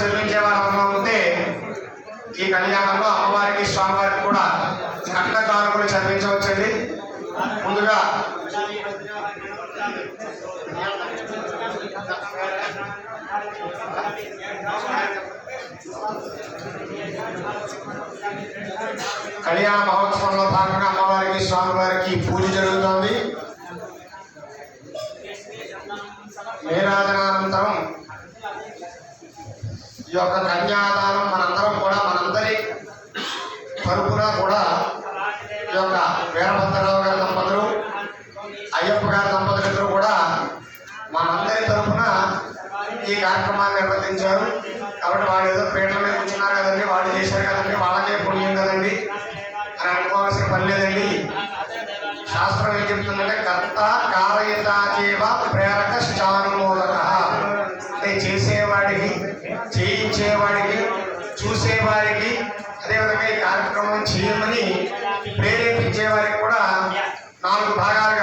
చెల్లించే వారు ఉంటే ఈ కళ్యాణంలో అమ్మవారికి స్వామివారికి కూడా కట్న కానుకలు చెల్లించవచ్చండి. ముందుగా కళ్యాణ మహోత్సవంలో భాగంగా అమ్మవారికి స్వామివారికి పూజ జరుగుతోంది. నీరాజనానంతరం ఈ యొక్క కన్యాదానం మనందరం కూడా మనందరి తరపున కూడా ఈ యొక్క వీరభద్రరావు గారి దంపతులు అయ్యప్ప గారి దంపతులు ఇద్దరు కూడా మనందరి తరపున ఈ కార్యక్రమాన్ని నిర్వర్తించారు. కాబట్టి వాళ్ళు ఏదో పీటల మీద కూర్చున్నారు కదండి, వాళ్ళు చేశారు కదండి, వాళ్ళకే పుణ్యం కదండి అని అనుకోవాల్సిన పని లేదండి. శాస్త్రం ఏం చెప్తుందంటే కర్త కారయత జీవ ప్రేరక స్థానుమూలక అంటే చేసేవాడికి, చేయించేవాడికి, చూసేవారికి, అదేవిధంగా ఈ కార్యక్రమం చేయమని ప్రేరేపించే వారికి కూడా 4 భాగాలుగా